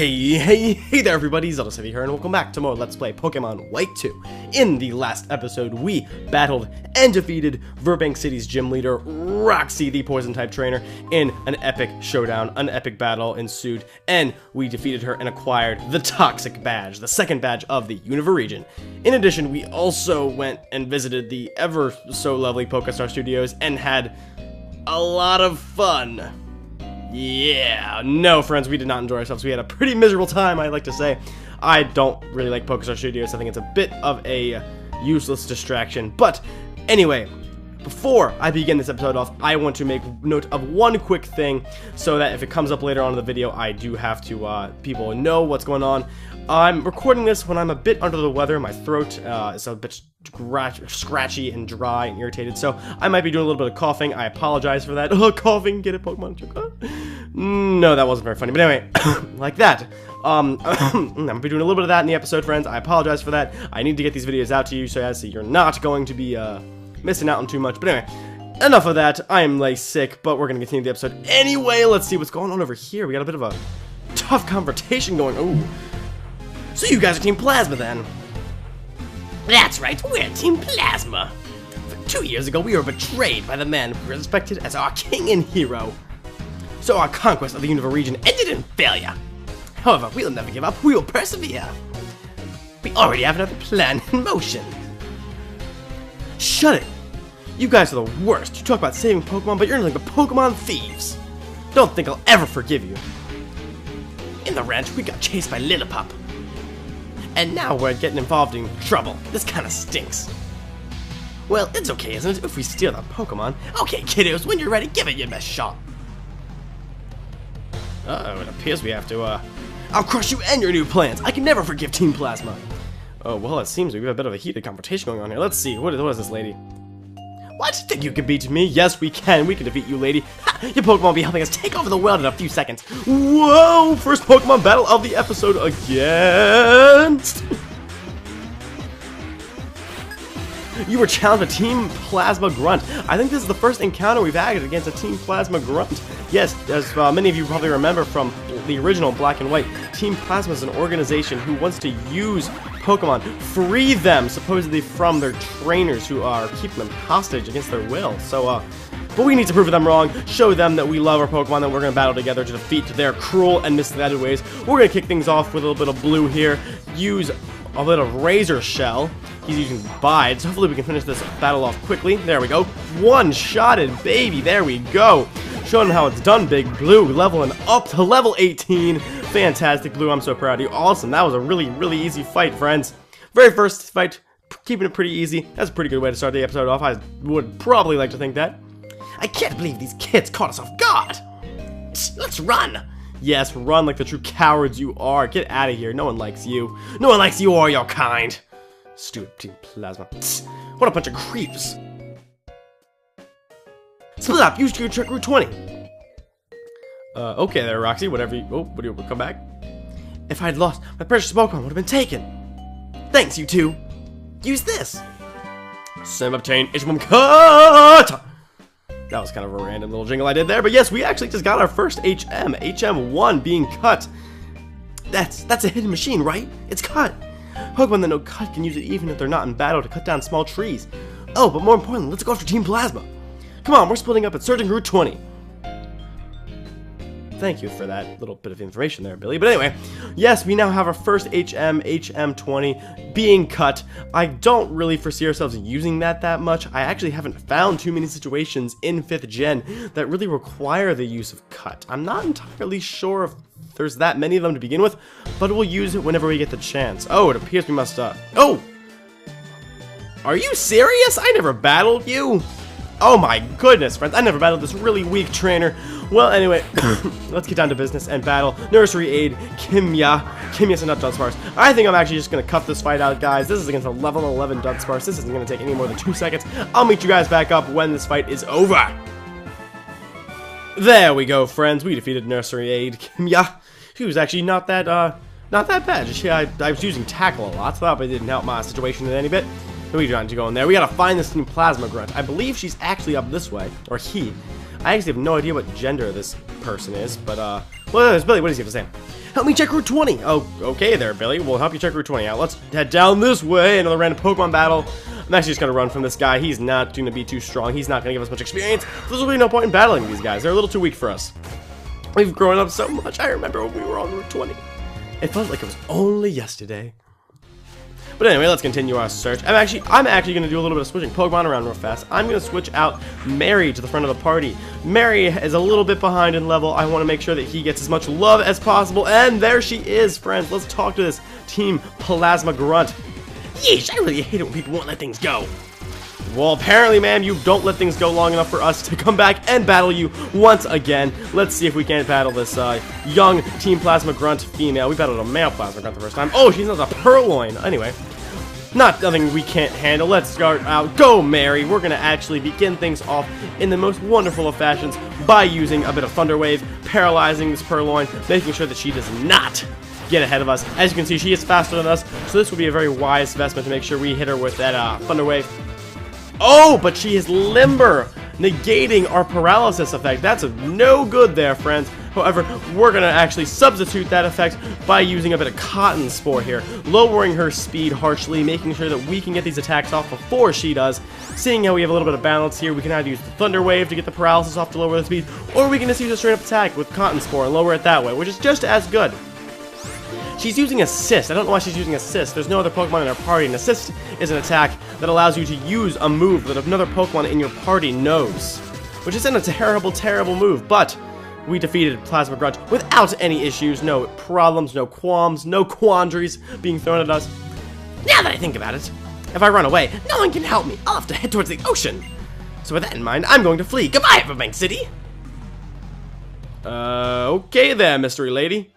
Hey there everybody, Zelda here, and welcome back to more Let's Play Pokemon White 2. In the last episode, we battled and defeated Virbank City's gym leader, Roxy, the Poison-type trainer, in an epic showdown. An epic battle ensued, and we defeated her and acquired the Toxic Badge, the second badge of the Unova region. In addition, we also went and visited the ever-so-lovely PokeStar Studios and had a lot of fun. Yeah, no friends, we did not enjoy ourselves. We had a pretty miserable time, I'd like to say. I don't really like PokeStar Studios. I think it's a bit of a useless distraction. But anyway, before I begin this episode off, I want to make note of one quick thing so that if it comes up later on in the video, I do have to people know what's going on. I'm recording this when I'm a bit under the weather. My throat is a bit scratchy and dry and irritated, so I might be doing a little bit of coughing. I apologize for that. Coughing, get it, Pokemon joke? No, that wasn't very funny, but anyway, like that. I'm gonna be doing a little bit of that in the episode, friends. I apologize for that. I need to get these videos out to you so you're not going to be missing out on too much. But anyway, enough of that. I'm like sick, but we're gonna continue the episode anyway. Let's see what's going on over here. We got a bit of a tough confrontation going. Ooh. So you guys are Team Plasma then? That's right, we're Team Plasma. 2 years ago, we were betrayed by the man we respected as our king and hero. So our conquest of the Unova region ended in failure. However, we'll never give up, we will persevere. We already have another plan in motion. Shut it! You guys are the worst. You talk about saving Pokemon, but you're nothing but Pokemon thieves. Don't think I'll ever forgive you. In the ranch, we got chased by Lillipup. And now we're getting involved in trouble. This kinda stinks. Well, it's okay, isn't it, if we steal the Pokemon? Okay, kiddos, when you're ready, give it your best shot. Uh-oh, it appears we have to, I'll crush you and your new plans! I can never forgive Team Plasma! Oh, well, it seems we have a bit of a heated confrontation going on here. Let's see, what is this lady? What? Think you can beat me? Yes, we can. We can defeat you, lady. Ha! Your Pokemon will be helping us take over the world in a few seconds. Whoa! First Pokemon battle of the episode against... You were challenged by Team Plasma Grunt. I think this is the first encounter we've had against a Team Plasma Grunt. Yes, as many of you probably remember from the original Black and White, Team Plasma is an organization who wants to use Pokemon, free them supposedly from their trainers who are keeping them hostage against their will. So, but we need to prove them wrong, show them that we love our Pokemon, that we're going to battle together to defeat their cruel and misguided ways. We're going to kick things off with a little bit of blue here, use a bit of Razor Shell. He's using Bides. Hopefully we can finish this battle off quickly. There we go. One-shotted, baby. There we go. Showing him how it's done, Big Blue. Leveling up to level 18. Fantastic, Blue. I'm so proud of you. Awesome. That was a really easy fight, friends. Very first fight. Keeping it pretty easy. That's a pretty good way to start the episode off. I would probably like to think that. I can't believe these kids caught us off guard. Let's run. Yes, run like the true cowards you are. Get out of here. No one likes you. No one likes you or your kind. Stupid Team Plasma. What a bunch of creeps. Split up. Use your trick Route 20. Okay there, Roxy. Whatever you... Oh, what do you... Come back? If I'd lost, my precious Pokemon would have been taken. Thanks, you two. Use this. Sim obtain HM cut! That was kind of a random little jingle I did there, but yes, we actually just got our first HM. HM1 being cut. That's a hidden machine, right? It's cut. Pokemon that know cut can use it even if they're not in battle to cut down small trees. Oh, but more importantly, let's go after Team Plasma. Come on, we're splitting up at searching Route 20. Thank you for that little bit of information there, Billy. But anyway, yes, we now have our first HM20 being cut. I don't really foresee ourselves using that much. I actually haven't found too many situations in 5th gen that really require the use of cut. I'm not entirely sure if there's that many of them to begin with, but we'll use it whenever we get the chance. Oh, it appears we must, Oh! Are you serious? I never battled you! Oh my goodness, friends, I never battled this really weak trainer. Well, anyway, let's get down to business and battle Nursery Aide Kimya. Kimya's enough Dunsparce. I think I'm actually just going to cut this fight out, guys. This is against a level 11 Dunsparce. This isn't going to take any more than 2 seconds. I'll meet you guys back up when this fight is over. There we go, friends. We defeated Nursery Aide Kimya. She was actually not that bad. I was using Tackle a lot, so that didn't help my situation in any bit. We trying to go in there. We gotta find this Team Plasma Grunt. I believe she's actually up this way, or he. I actually have no idea what gender this person is, but Well, there's Billy. What does he have to say? Help me check Route 20. Oh, okay there, Billy. We'll help you check Route 20 out. Let's head down this way. Another random Pokemon battle. I'm actually just going to run from this guy. He's not going to be too strong. He's not going to give us much experience. So there's really no point in battling these guys. They're a little too weak for us. We've grown up so much. I remember when we were on Route 20. It felt like it was only yesterday. But anyway, let's continue our search. I'm actually going to do a little bit of switching Pokemon around real fast. I'm going to switch out Mary to the front of the party. Mary is a little bit behind in level. I want to make sure that he gets as much love as possible. And there she is, friends. Let's talk to this Team Plasma Grunt. Yeesh, I really hate it when people won't let things go. Well, apparently, ma'am, you don't let things go long enough for us to come back and battle you once again. Let's see if we can't battle this young Team Plasma Grunt female. We battled a male Plasma Grunt the first time. Oh, she's not a Purloin. Anyway. Nothing we can't handle. Let's start out. Go, Mary! We're gonna actually begin things off in the most wonderful of fashions by using a bit of Thunder Wave, paralyzing this Purloin, making sure that she does not get ahead of us. As you can see, she is faster than us, so this would be a very wise investment to make sure we hit her with that Thunder Wave. Oh, but she is limber, negating our paralysis effect. That's no good there, friends. However, we're going to actually substitute that effect by using a bit of Cotton Spore here, lowering her speed harshly, making sure that we can get these attacks off before she does. Seeing how we have a little bit of balance here, we can either use the Thunder Wave to get the paralysis off to lower the speed, or we can just use a straight up attack with Cotton Spore and lower it that way, which is just as good. She's using Assist. I don't know why she's using Assist. There's no other Pokemon in our party, and Assist is an attack that allows you to use a move that another Pokemon in your party knows, which isn't a terrible, terrible move, but we defeated Plasma Grunt without any issues, no problems, no qualms, no quandaries being thrown at us. Now that I think about it, if I run away, no one can help me. I'll have to head towards the ocean. So with that in mind, I'm going to flee. Goodbye, Virbank City. Okay there, mystery lady.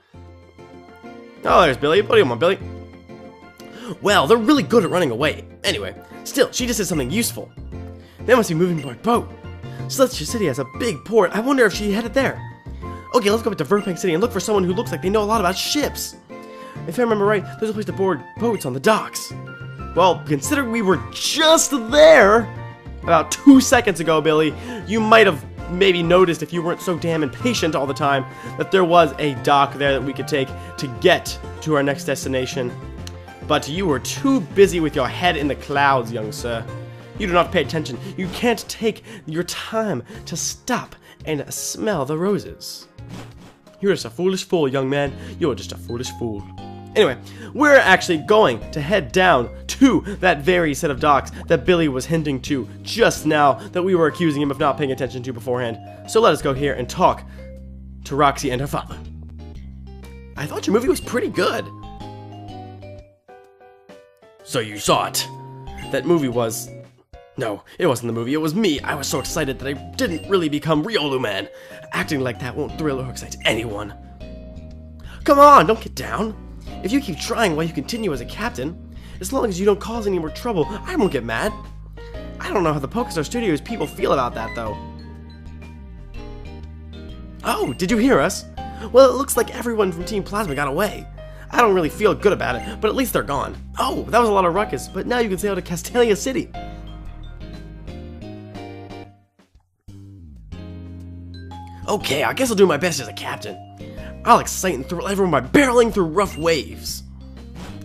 Oh, there's Billy. What do you want, Billy? Well, they're really good at running away. Anyway, still, she just did something useful. They must be moving by boat. Castelia City has a big port. I wonder if she headed there. Okay, let's go back to Virbank City and look for someone who looks like they know a lot about ships. If I remember right, there's a place to board boats on the docks. Well, considering we were just there about 2 seconds ago, Billy, you might have maybe noticed, if you weren't so damn impatient all the time, that there was a dock there that we could take to get to our next destination. But you were too busy with your head in the clouds, young sir. You do not pay attention. You can't take your time to stop and smell the roses. You're just a foolish fool, young man. You're just a foolish fool. Anyway, we're actually going to head down to that very set of docks that Billy was hinting to just now, that we were accusing him of not paying attention to beforehand. So let us go here and talk to Roxy and her father. I thought your movie was pretty good. So you saw it. That movie was... No, it wasn't the movie, it was me. I was so excited that I didn't really become real, man. Acting like that won't thrill or excite anyone. Come on, don't get down. If you keep trying while you continue as a captain, as long as you don't cause any more trouble, I won't get mad. I don't know how the Pokestar Studios people feel about that, though. Oh, did you hear us? Well, it looks like everyone from Team Plasma got away. I don't really feel good about it, but at least they're gone. Oh, that was a lot of ruckus, but now you can sail to Castelia City. Okay, I guess I'll do my best as a captain. I'll excite and thrill everyone by barreling through rough waves.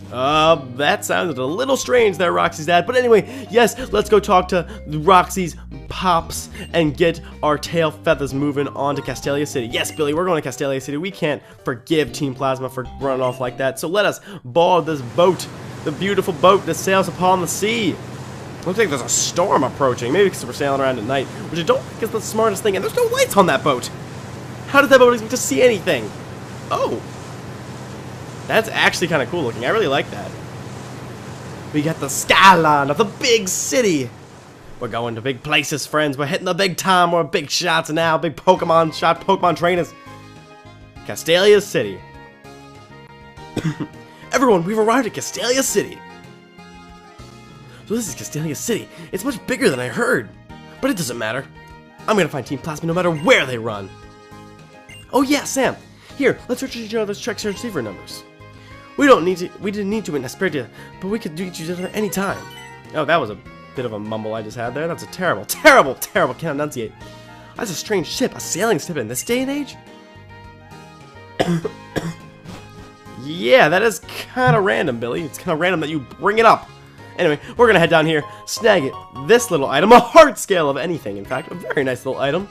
That sounded a little strange there, Roxy's dad. But anyway, yes, let's go talk to Roxy's pops and get our tail feathers moving on to Castelia City. Yes, Billy, we're going to Castelia City. We can't forgive Team Plasma for running off like that. So let us board this boat, the beautiful boat that sails upon the sea. Looks like there's a storm approaching. Maybe because we're sailing around at night, which I don't think is the smartest thing. And there's no lights on that boat. How did that boat expect to see anything? Oh. That's actually kind of cool looking. I really like that. We got the skyline of the big city. We're going to big places, friends. We're hitting the big time. We're big shots now. Big Pokemon shot, Pokemon trainers. Castelia City. Everyone, we've arrived at Castelia City. So this is Castelia City. It's much bigger than I heard. But it doesn't matter. I'm going to find Team Plasma no matter where they run. Oh yeah, Sam. Here, let's search each other's check search receiver numbers. We didn't need to in Aspertia, but we could do each other any time. Oh, that was a bit of a mumble I just had there. That's a terrible, terrible, terrible, can't enunciate. That's a strange ship, a sailing ship in this day and age? Yeah, that is kind of random, Billy. It's kind of random that you bring it up. Anyway, we're going to head down here, snag it. This little item, a heart scale of anything, in fact, a very nice little item.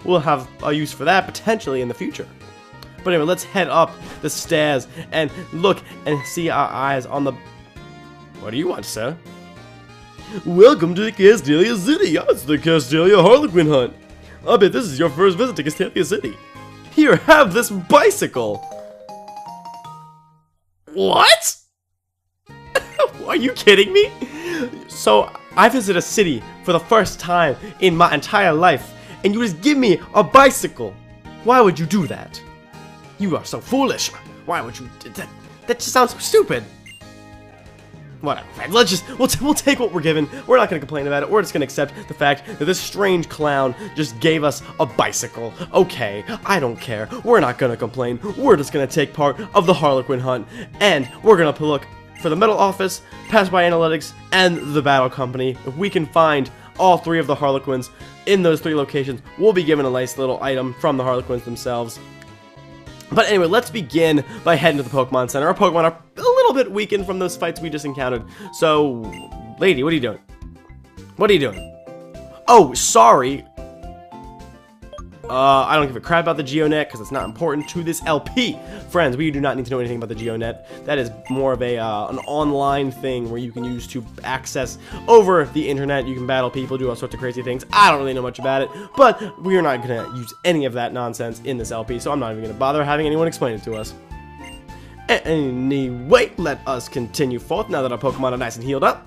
We'll have a use for that potentially in the future. But anyway, let's head up the stairs and look and see our eyes on the... What do you want, sir? Welcome to Castelia City. It's the Castelia Harlequin Hunt. I bet this is your first visit to Castelia City. Here, have this bicycle. What? Are you kidding me? So, I visit a city for the first time in my entire life, and you just give me a bicycle. Why would you do that? You are so foolish. Why would you? That just sounds so stupid. Whatever, friends. Let's just we'll take what we're given. We're not gonna complain about it. We're just gonna accept the fact that this strange clown just gave us a bicycle. Okay, I don't care. We're not gonna complain. We're just gonna take part of the Harlequin Hunt, and we're gonna look for the Medal Office, Pass by Analytics, and the Battle Company. If we can find all three of the Harlequins in those three locations, we'll be given a nice little item from the Harlequins themselves. But anyway, let's begin by heading to the Pokemon Center. Our Pokemon are a little bit weakened from those fights we just encountered. So, lady, what are you doing? What are you doing? Oh, sorry. I don't give a crap about the GeoNet because it's not important to this LP. Friends, we do not need to know anything about the GeoNet. That is more of a an online thing where you can use to access over the internet. You can battle people, do all sorts of crazy things. I don't really know much about it, but we are not going to use any of that nonsense in this LP, so I'm not even going to bother having anyone explain it to us. Anyway, let us continue forth now that our Pokemon are nice and healed up.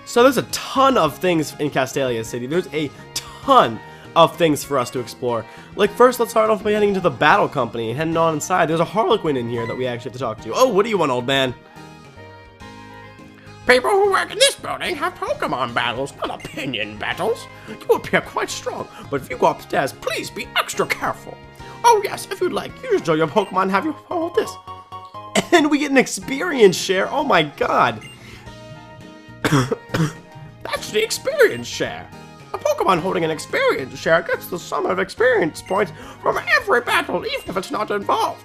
So there's a ton of things in Castelia City. There's a ton of things for us to explore. Like, first, let's start off by heading to the Battle Company and heading on inside. There's a Harlequin in here that we actually have to talk to. Oh, what do you want, old man? People who work in this building have Pokemon battles, not opinion battles. You appear quite strong, but if you go upstairs, please be extra careful. Oh yes, if you'd like, you just show your Pokemon and have you hold this. And we get an experience share. Oh my god. That's the experience share. A Pokemon holding an experience share gets the sum of experience points from every battle, even if it's not involved.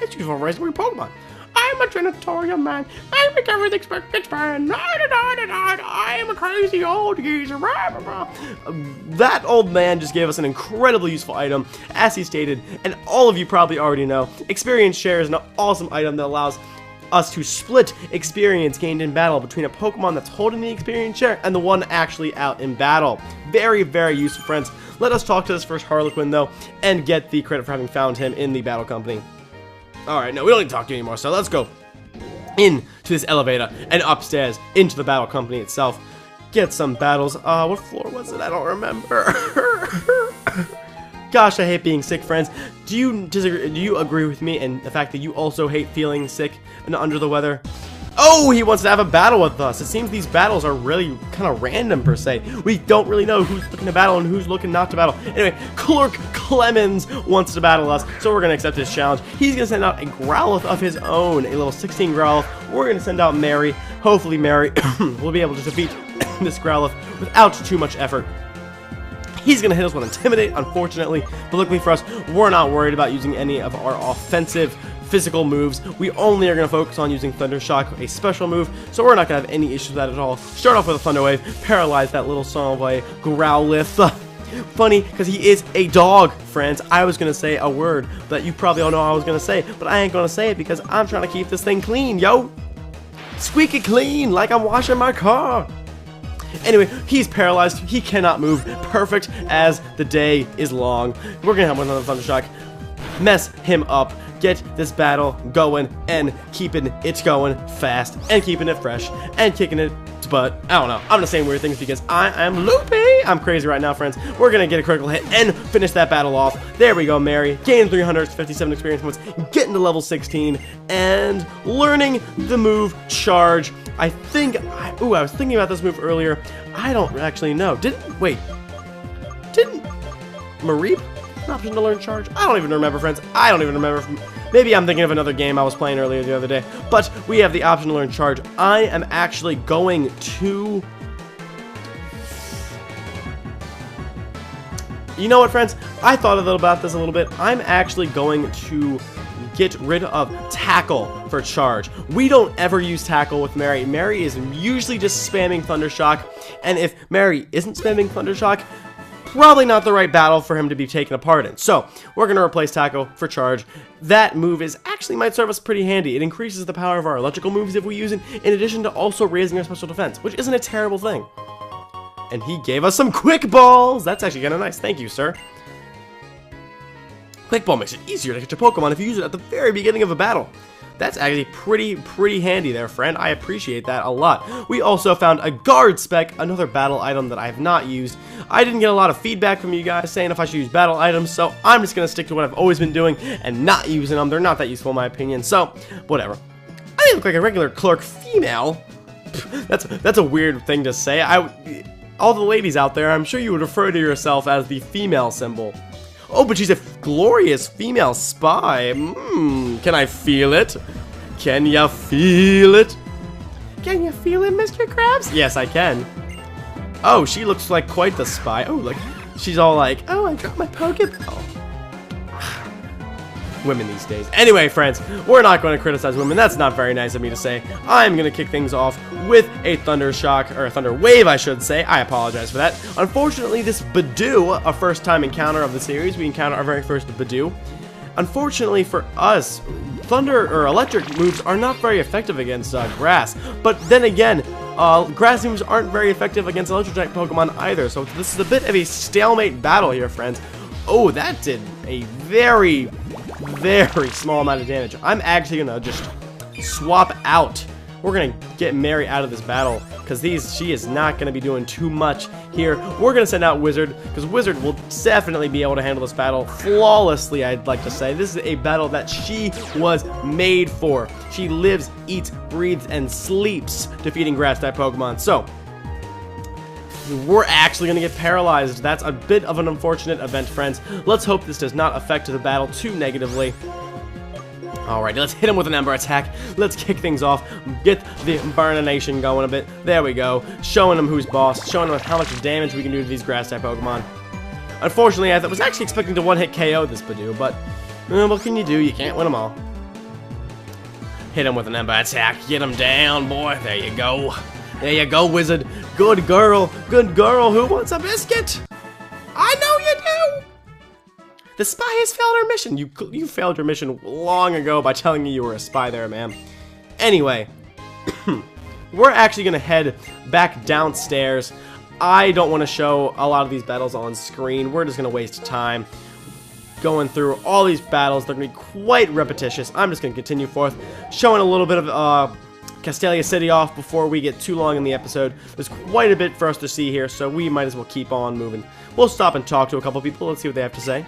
It's useful for raising your Pokemon. I'm a janitorial man. I make everything expand. I am a crazy old geezer. That old man just gave us an incredibly useful item, as he stated, and all of you probably already know. Experience share is an awesome item that allows us to split experience gained in battle between a Pokemon that's holding the experience share and the one actually out in battle. Very, very useful, friends. Let us talk to this first Harlequin, though, and get the credit for having found him in the Battle Company. Alright, no, we don't need to talk to you anymore, so let's go into this elevator and upstairs into the Battle Company itself. Get some battles. What floor was it? I don't remember. Gosh, I hate being sick, friends. Do you disagree? Do you agree with me in the fact that you also hate feeling sick and under the weather? Oh, he wants to have a battle with us. It seems these battles are really kind of random, per se. We don't really know who's looking to battle and who's looking not to battle. Anyway, Clerk Clemens wants to battle us, so we're going to accept his challenge. He's going to send out a Growlithe of his own, a level 16 Growlithe. We're going to send out Mary. Hopefully, Mary will be able to defeat this Growlithe without too much effort. He's going to hit us with Intimidate, unfortunately, but luckily for us, we're not worried about using any of our offensive physical moves. We only are going to focus on using Thunder Shock, a special move, so we're not going to have any issues with that at all. Start off with a Thunder Wave, paralyze that little son of a Growlithe. Funny, because he is a dog, friends. I was going to say a word that you probably all know I was going to say, but I ain't going to say it because I'm trying to keep this thing clean, yo. Squeaky clean, like I'm washing my car. Anyway, he's paralyzed. He cannot move. Perfect as the day is long. We're going to have another Thunder Shock. Mess him up. Get this battle going and keeping it going fast and keeping it fresh and kicking it butt. I don't know. I'm just saying weird things because I am loopy. I'm crazy right now, friends. We're going to get a critical hit and finish that battle off. There we go, Mary. Gain 357 experience points. Getting to level 16 and learning the move Charge. I think, I was thinking about this move earlier. I don't actually know. Didn't Mareep an option to learn Charge? I don't even remember, friends. I don't even remember. Maybe I'm thinking of another game I was playing earlier the other day. But we have the option to learn Charge. I am actually going to... You know what, friends? I thought a little about this a little bit. I'm actually going to get rid of tackle for charge. We don't ever use tackle with Mary. Mary is usually just spamming Thundershock, and if Mary isn't spamming Thundershock, probably not the right battle for him to be taken apart in. So we're going to replace tackle for charge. That move actually might serve us pretty handy. It increases the power of our electrical moves if we use it, in addition to also raising our special defense, which isn't a terrible thing. And he gave us some quick balls. That's actually kind of nice. Thank you, sir. Quick ball makes it easier to catch a Pokemon if you use it at the very beginning of a battle. That's actually pretty handy there, friend. I appreciate that a lot. We also found a guard spec, another battle item that I have not used. I didn't get a lot of feedback from you guys saying if I should use battle items, so I'm just going to stick to what I've always been doing and not using them. They're not that useful in my opinion, so whatever. I look like a regular clerk female. That's a weird thing to say. All the ladies out there, I'm sure you would refer to yourself as the female symbol. Oh, but she's a glorious female spy. Can I feel it? Can ya feel it? Can you feel it, Mr. Krabs? Yes, I can. Oh, she looks like quite the spy. Oh, look. She's all like, oh, I dropped my Pokeball. Women these days. Anyway, friends, we're not going to criticize women. That's not very nice of me to say. I'm going to kick things off with a Thunder Shock, or a Thunder Wave, I should say. I apologize for that. Unfortunately, this Badoo, a first-time encounter of the series, we encounter our very first Badoo. Unfortunately for us, Thunder or Electric moves are not very effective against Grass. But then again, Grass moves aren't very effective against Electric-type Pokemon either. So this is a bit of a stalemate battle here, friends. Oh, that did a very small amount of damage. I'm actually gonna just swap out. We're gonna get Mary out of this battle because she is not gonna be doing too much here. We're gonna send out Wizard because Wizard will definitely be able to handle this battle flawlessly. I'd like to say this is a battle that she was made for. She lives, eats, breathes, and sleeps defeating Grass-type Pokemon. So we're actually going to get paralyzed. That's a bit of an unfortunate event, friends. Let's hope this does not affect the battle too negatively. Alright, let's hit him with an Ember attack. Let's kick things off. Get the Burnination going a bit. There we go. Showing him who's boss. Showing him how much damage we can do to these Grass-type Pokemon. Unfortunately, I was actually expecting to one-hit KO this Badoo, but what can you do? You can't win them all. Hit him with an Ember attack. Get him down, boy. There you go. There you go, Wizard. Good girl. Good girl. Who wants a biscuit? I know you do. The spy has failed her mission. You failed your mission long ago by telling me you were a spy there, ma'am. Anyway, we're actually going to head back downstairs. I don't want to show a lot of these battles on screen. We're just going to waste time going through all these battles. They're going to be quite repetitious. I'm just going to continue forth, showing a little bit of Castelia City off before we get too long in the episode. There's quite a bit for us to see here, so we might as well keep on moving. We'll stop and talk to a couple people. Let's see what they have to say.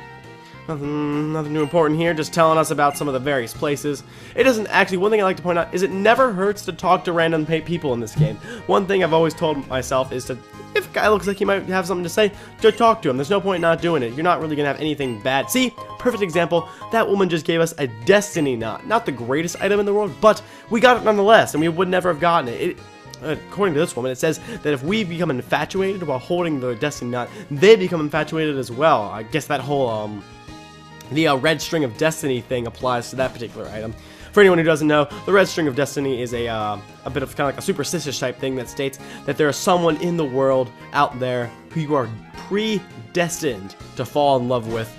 Nothing too important here, just telling us about some of the various places. It doesn't actually, one thing I like to point out is it never hurts to talk to random people in this game. One thing I've always told myself is to, if a guy looks like he might have something to say, go talk to him. There's no point in not doing it. You're not really going to have anything bad. See, perfect example, that woman just gave us a Destiny Knot. Not the greatest item in the world, but we got it nonetheless, and we would never have gotten it. According to this woman, it says that if we become infatuated while holding the Destiny Knot, they become infatuated as well. I guess that whole, the red string of destiny thing applies to that particular item. For anyone who doesn't know, the red string of destiny is a bit of kind of like a superstitious type thing that states that there is someone in the world out there who you are predestined to fall in love with,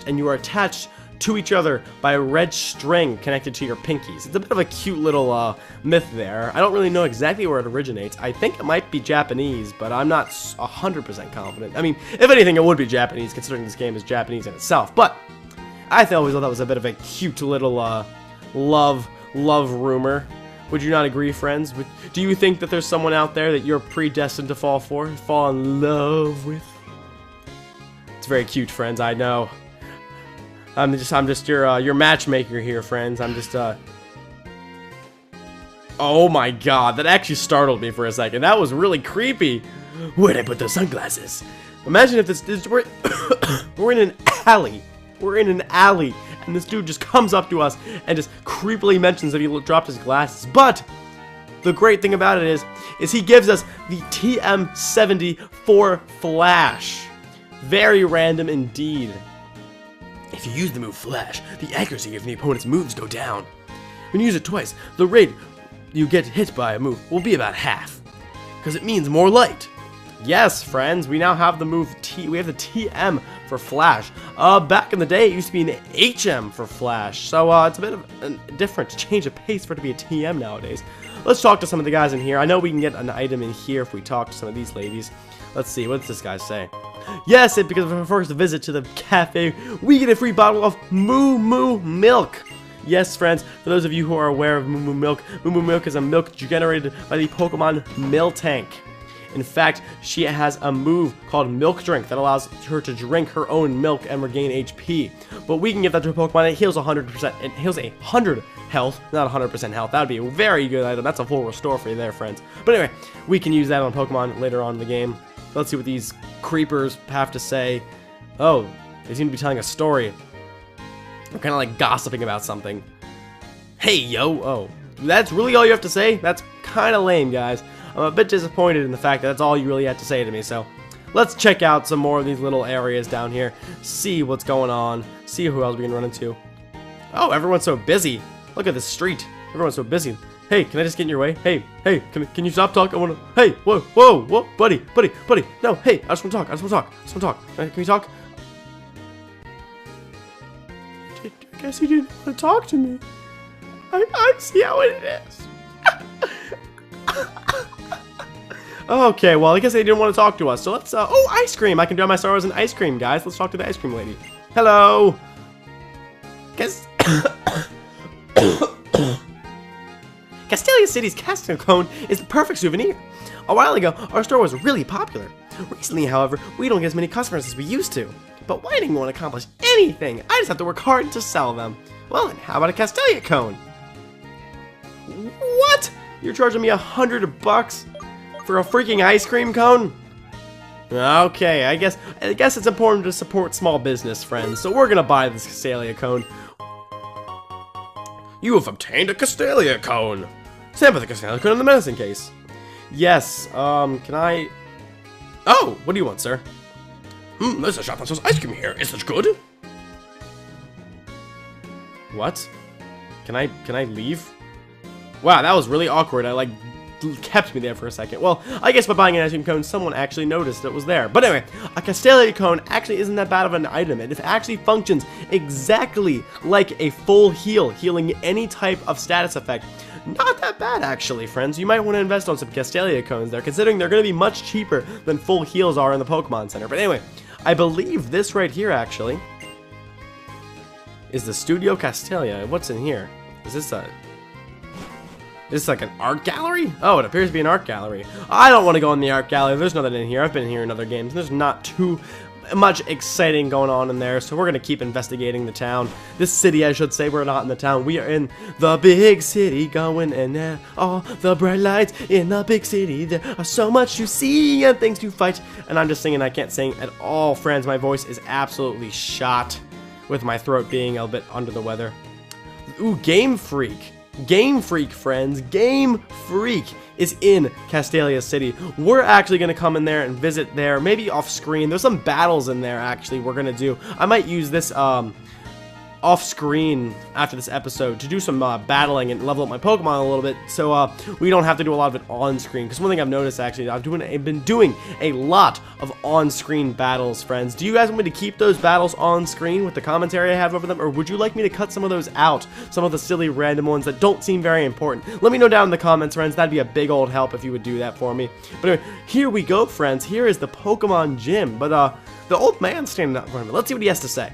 and you are attached to each other by a red string connected to your pinkies. It's a bit of a cute little myth there. I don't really know exactly where it originates. I think it might be Japanese, but I'm not 100% confident. I mean, if anything, it would be Japanese, considering this game is Japanese in itself. But I always thought that was a bit of a cute little love rumor. Would you not agree, friends? Do you think that there's someone out there that you're predestined to fall in love with? It's very cute, friends. I know. I'm just your matchmaker here, friends. I'm just Oh my god, that actually startled me for a second. That was really creepy. Where'd I put those sunglasses? Imagine if we're in an alley. We're in an alley, and this dude just comes up to us and just creepily mentions that he dropped his glasses. But the great thing about it is he gives us the TM74 Flash. Very random indeed. If you use the move Flash, the accuracy of the opponent's moves go down. When you use it twice, the rate you get hit by a move will be about half, because it means more light. Yes, friends, we now have the move T. We have the TM for Flash. Back in the day, it used to be an HM for Flash. So it's a bit of a different change of pace for it to be a TM nowadays. Let's talk to some of the guys in here. I know we can get an item in here if we talk to some of these ladies. Let's see, what does this guy say? Yes, because of our first visit to the cafe, we get a free bottle of Moo Moo Milk. Yes, friends, for those of you who are aware of Moo Moo Milk is a milk generated by the Pokemon Miltank. In fact, she has a move called Milk Drink that allows her to drink her own milk and regain HP. But we can give that to a Pokemon. It heals 100%. It heals 100 health, not 100% health. That would be a very good item. That's a full restore for you there, friends. But anyway, we can use that on Pokemon later on in the game. Let's see what these creepers have to say. Oh, they seem to be telling a story. They're kind of like gossiping about something. Hey, yo. Oh, that's really all you have to say? That's kind of lame, guys. I'm a bit disappointed in the fact that that's all you really had to say to me, so let's check out some more of these little areas down here, see what's going on, see who else we can run into. Oh, everyone's so busy. Look at this street. Everyone's so busy. Hey, can I just get in your way? Hey, can you stop talking? I wanna. Hey, whoa, buddy. No, hey, I just wanna talk. I just wanna talk. Can we talk? I guess he didn't want to talk to me. I see how it is. Okay, well, I guess they didn't want to talk to us, so let's, oh, ice cream! I can drown my sorrows in ice cream, guys. Let's talk to the ice cream lady. Hello! Castelia City's casting cone is the perfect souvenir. A while ago, our store was really popular. Recently, however, we don't get as many customers as we used to. But why didn't want to accomplish anything? I just have to work hard to sell them. Well, then, how about a Castelia cone? What? You're charging me $100 for a freaking ice cream cone? Okay, I guess it's important to support small business, friends. So we're gonna buy this Castelia cone. You have obtained a Castelia cone. Stand by the Castelia cone in the medicine case. Yes. Can I? Oh, what do you want, sir? There's a shop that sells ice cream here. Is it good? What? Can I leave? Wow, that was really awkward. I kept me there for a second. Well, I guess by buying an ice cream cone, someone actually noticed it was there. But anyway, a Castelia cone actually isn't that bad of an item. It actually functions exactly like a full heal, healing any type of status effect. Not that bad, actually, friends. You might want to invest on some Castelia cones there, considering they're going to be much cheaper than full heals are in the Pokemon Center. But anyway, I believe this right here, actually, is the Studio Castelia. What's in here? Is this a... Is this like an art gallery? Oh, it appears to be an art gallery. I don't want to go in the art gallery. There's nothing in here. I've been here in other games. There's not too much exciting going on in there, so we're going to keep investigating the town. This city, I should say. We're not in the town. We are in the big city, going in all the bright lights in the big city. There are so much to see and things to fight. And I'm just singing. I can't sing at all, friends. My voice is absolutely shot, with my throat being a bit under the weather. Ooh, Game Freak. Game Freak, friends. Game Freak is in Castelia City. We're actually going to come in there and visit there, maybe off screen. There's some battles in there, actually, we're going to do. I might use this off screen after this episode to do some battling and level up my Pokemon a little bit, so we don't have to do a lot of it on screen. Because one thing I've noticed, actually, I've been doing a lot of on-screen battles, friends. Do you guys want me to keep those battles on screen with the commentary I have over them, or would you like me to cut some of those out, some of the silly random ones that don't seem very important? Let me know down in the comments, friends. That'd be a big old help if you would do that for me. But anyway, here we go, friends. Here is the Pokemon Gym, but the old man's standing up in front of me. Let's see what he has to say.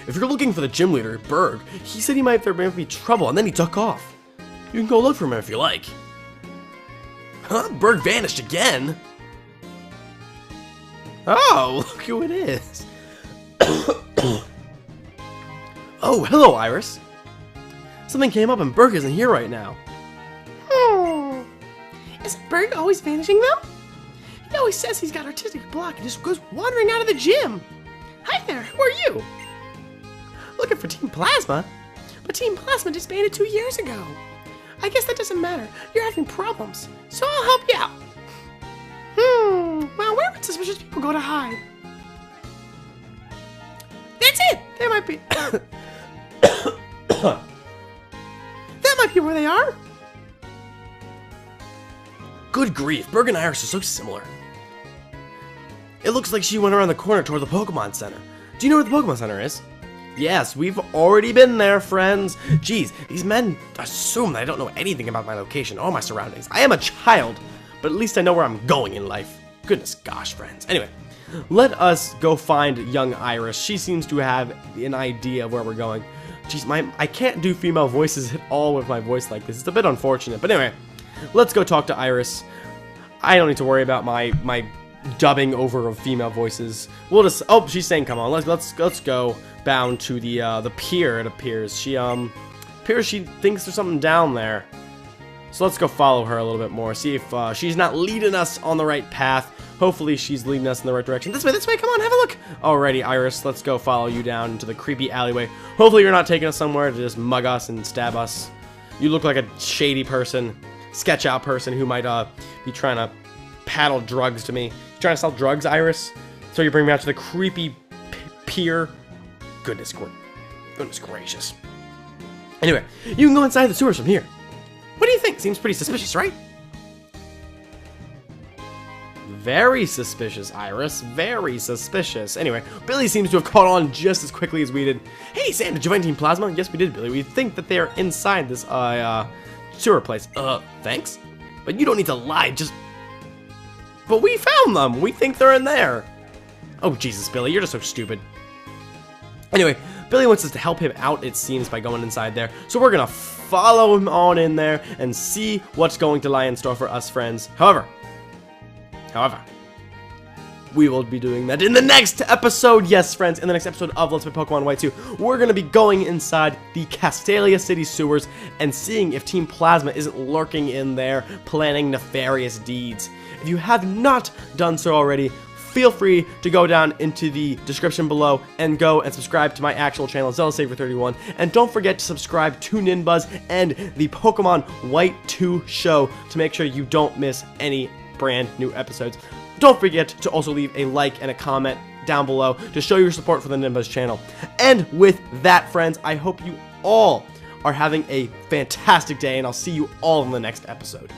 If you're looking for the gym leader, Berg, he said there might be trouble, and then he took off. You can go look for him if you like. Huh? Berg vanished again? Oh, look who it is. Oh, hello, Iris. Something came up and Berg isn't here right now. Is Berg always vanishing, though? He always says he's got artistic block and just goes wandering out of the gym. Hi there, who are you? Looking for Team Plasma? But Team Plasma disbanded 2 years ago. I guess that doesn't matter. You're having problems, so I'll help you out. Wow, where would suspicious people go to hide? That's it! There might be... that might be where they are. Good grief, Berg and Iris are so similar. It looks like she went around the corner toward the Pokemon Center. Do you know where the Pokemon Center is? Yes, we've already been there, friends. Geez, these men assume that I don't know anything about my location or my surroundings. I am a child, but at least I know where I'm going in life. Goodness gosh, friends. Anyway, let us go find young Iris. She seems to have an idea of where we're going. Jeez, I can't do female voices at all with my voice like this. It's a bit unfortunate. But anyway, let's go talk to Iris. I don't need to worry about my dubbing over of female voices. We'll just... Oh, she's saying come on. Let's go bound to the pier, it appears. She appears she thinks there's something down there. So let's go follow her a little bit more. See if she's not leading us on the right path. Hopefully she's leading us in the right direction. This way, come on, have a look. Alrighty, Iris, let's go follow you down into the creepy alleyway. Hopefully you're not taking us somewhere to just mug us and stab us. You look like a shady person, sketch out person who might be trying to paddle drugs to me. You trying to sell drugs, Iris? So you bring me out to the creepy pier? Goodness gracious. Anyway, you can go inside the sewers from here. What do you think? Seems pretty suspicious, right? Very suspicious, Iris. Very suspicious. Anyway, Billy seems to have caught on just as quickly as we did. Hey, Sam, did you find Team Plasma? Yes, we did, Billy. We think that they are inside this, sewer place. Thanks? But you don't need to lie, But we found them! We think they're in there! Oh, Jesus, Billy, you're just so stupid. Anyway, Billy wants us to help him out, it seems, by going inside there. So we're gonna follow him on in there and see what's going to lie in store for us, friends. However, we will be doing that in the next episode. Yes, friends, in the next episode of Let's Play Pokemon White 2, we're going to be going inside the Castelia City sewers and seeing if Team Plasma isn't lurking in there planning nefarious deeds. If you have not done so already, feel free to go down into the description below and go and subscribe to my actual channel, ZealotSaver31. And don't forget to subscribe to NinBuzz and the Pokemon White 2 show to make sure you don't miss any brand new episodes. Don't forget to also leave a like and a comment down below to show your support for the NinBuzz channel. And with that, friends, I hope you all are having a fantastic day, and I'll see you all in the next episode.